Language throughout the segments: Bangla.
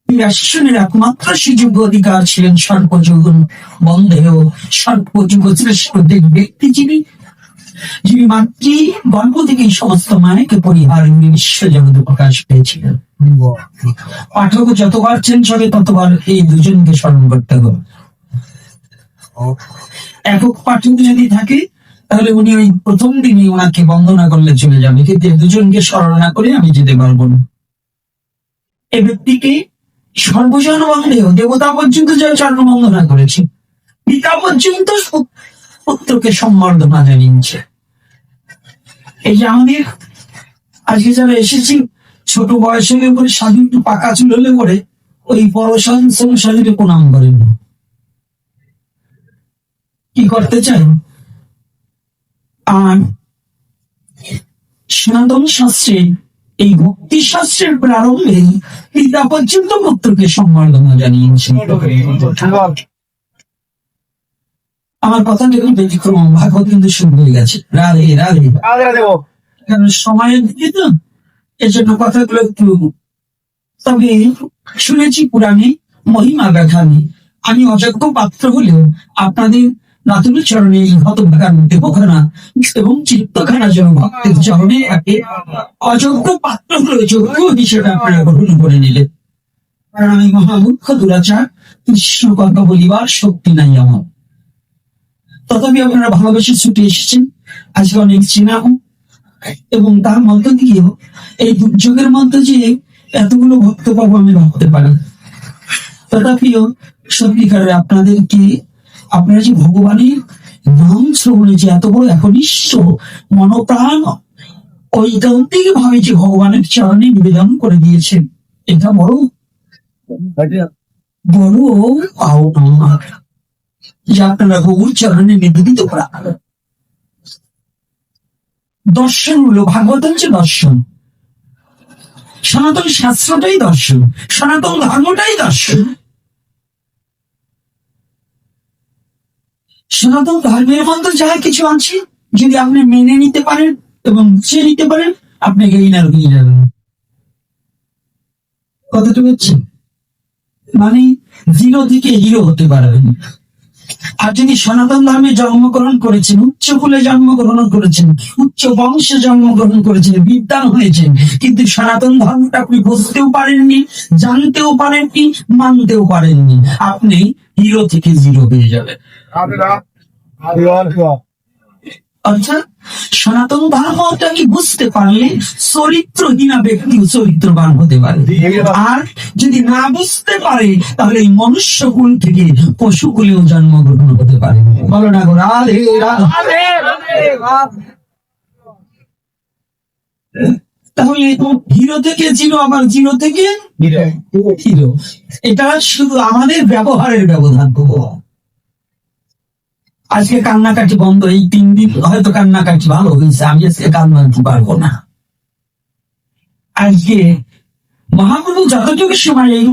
শাসনের একমাত্র সুযোগ্য অধিকার ছিলেন সর্বযৌবন বন্ধেয় সর্বযুগ শ্রেষ্ঠ ব্যক্তি যিনি মাতৃ গর্ভ থেকে সমস্ত মায়াকে পরিহার বিশ্ব জগতে প্রকাশ পেয়েছিলেন। পাঠক যতবার চেঞ্জ হবে ততবার এই দুজনকে স্মরণ করতে হবে। একক পাঠক যদি থাকে তাহলে উনি ওই প্রথম দিনই ওনাকে বন্দনা করলে চলে যাবে, কিন্তু দুজনকে স্মরণ না করে আমি যেতে পারবো না। এই ব্যক্তিকে সর্বজন বন্ধেয় দেবতা পর্যন্ত যা চরণ বন্দনা করেছে, পিতা পর্যন্ত পুত্রকে সম্বর্ধনা জানিয়েছে। এই যে আমাদের আজকে যারা এসেছি ছোট বয়সে করে স্বাধীন পাকা চুল হলে পরে ওই পরশালীকে প্রণাম করেন, কি করতে চাই? আর সনাতন শাস্ত্রে এই ভক্তি শাস্ত্রের প্রারম্ভে পিতা পর্যন্ত পুত্রকে সম্বর্ধনা জানিয়েছেন। আমার কথা দেখুন ব্যতিক্রম, ভাগবত কিন্তু শুরু হয়ে গেছে। রাধে রাধে। কারণ সময়ের দিকে তো এর জন্য কথাগুলো একটু, তবে শুনেছি পুরাণে মহিমা ব্যাখ্যানে আমি অযোগ্য পাত্র হলেও আপনাদের নাতুলের চরণে এই হতভাগার দেবখানা এবং চিত্তখানা যেন ভক্তের চরণে একে অযোগ্য পাত্র হলেও যোগ্য হিসেবে আপনারা গ্রহণ করে নিলেন। কারণ আমি মহামূর্খ দুরাচার, কৃষ্ণ কথা বলিবার শক্তি নাই আমার। তথাপি আপনারা ভালোবেসে ছুটে এসেছেন, আজকে অনেক চেনা হোক এবং তার মধ্য দিয়েও এই দুর্যোগের মধ্যে যে এতগুলো ভক্ত পাবো আমি ভাবতে পারি। তথাপিও সত্যিকারে আপনাদেরকে আপনারা যে ভগবানের নাম শ্রবণে যে এত বড় একনিষ্ঠ মনোপ্রাণ ঐকান্তিক ভাবে যে ভগবানের চরণে নিবেদন করে দিয়েছেন, এটা বড় বড় পাওনা যে আপনারা গৌর চরণে নিবেদিত করা। দর্শন হলো ভাগবত হচ্ছে দর্শন, সনাতন শাস্ত্রটাই দর্শন, সনাতন ধর্মটাই দর্শন। সনাতন ধর্মের মধ্যে যা কিছু আছে যদি আপনি মেনে নিতে পারেন এবং বুঝে নিতে পারেন, আপনি গেইনার হয়ে যাবেন। কথাটা হচ্ছে মানে জিরো থেকে হিরো হতে পারবেন। আর যিনি সনাতন ধর্মে জন্মগ্রহণ করেছেন, উচ্চ কুলে জন্মগ্রহণ করেছেন, উচ্চ বংশে জন্মগ্রহণ করেছেন, বিদ্বান হয়েছেন, কিন্তু সনাতন ধর্মটা আপনি বুঝতেও পারেননি, জানতেও পারেননি, মানতেও পারেননি, আপনি হিরো থেকে জিরো হয়ে যাবেন। অর্থাৎ সনাতন ধর্মটাকে বুঝতে পারলে চরিত্রহীনা ব্যক্তিও চরিত্রবান হতে পারে, আর যদি না বুঝতে পারে তাহলে এই মনুষ্য কুল থেকে পশু কুলেও জন্মগ্রহণ হতে পারে। বলো না গো রাধে রাধে। তাহলে হিরো থেকে জিরো, আবার জিরো থেকে হিরো, এটা শুধু আমাদের ব্যবহারের ব্যবধান। আজকে কান্নাকাটি বন্ধ, এই 3 দিন হয়তো কান্নাকাটি ভালো হয়েছে, আমি আজকে কান্নাকাটি পারবো না। আজকে মহাপ্রভু যতটুকু সময় এই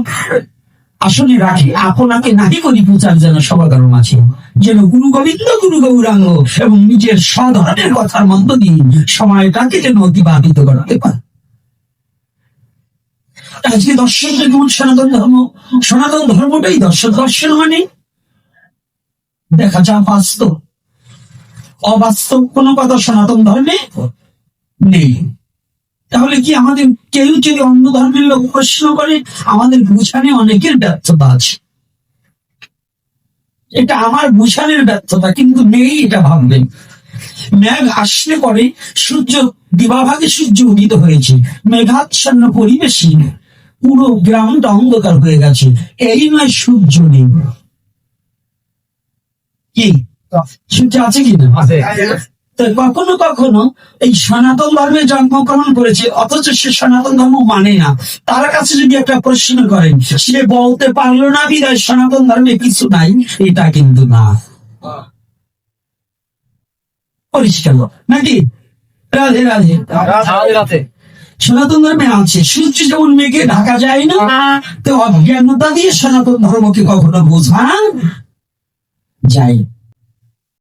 আসলে রাখি আপনাকে নাকি করি প্রচার যেন সবার মাঝে, যেন গুরু গোবিন্দ গুরু গৌরাঙ্গ এবং নিজের স্বধর্মের কথার মধ্য দিয়ে সময়টাকে যেন অতিবাহিত করতে পারে। আজকে দর্শনটা যেমন সনাতন ধর্ম, সনাতন ধর্মটাই দর্শন। দর্শন মানে দেখা যা বাস্তব, অবাস্তব কোনো কথা সনাতন ধর্মে নেই। তাহলে কি আমাদের কেউ যদি অন্য ধর্মের লোক প্রশ্ন করে, আমাদের বুঝানে অনেকের ব্যর্থতা আছে। এটা আমার বুঝানের ব্যর্থতা, কিন্তু নেই এটা ভাববেন। মেঘ আসলে পরে সূর্য দিবাভাগে সূর্য উদিত হয়েছে, মেঘাচ্ছন্ন পরিবেশে পুরো গ্রামটা অন্ধকার হয়ে গেছে, এই নয় সূর্য নেই। কি সূর্য আছে কিনা? কখনো কখনো এই সনাতন ধর্মে জন্মগ্রহণ করেছে অথচ সে সনাতন ধর্ম মানে না, তার কাছে যদি একটা প্রশ্ন করেন সে বলতে পারলো না বিদায় সনাতন ধর্মে কিছু নাই, এটা কিন্তু না। পরিষ্কার নাকি? রাধে রাধে রাধে। সনাতন ধর্মে আছে, সূর্য যেমন মেঘে ঢাকা যায় না, তো অজ্ঞানতা দিয়ে সনাতন ধর্মকে কখনো বোঝা যায়।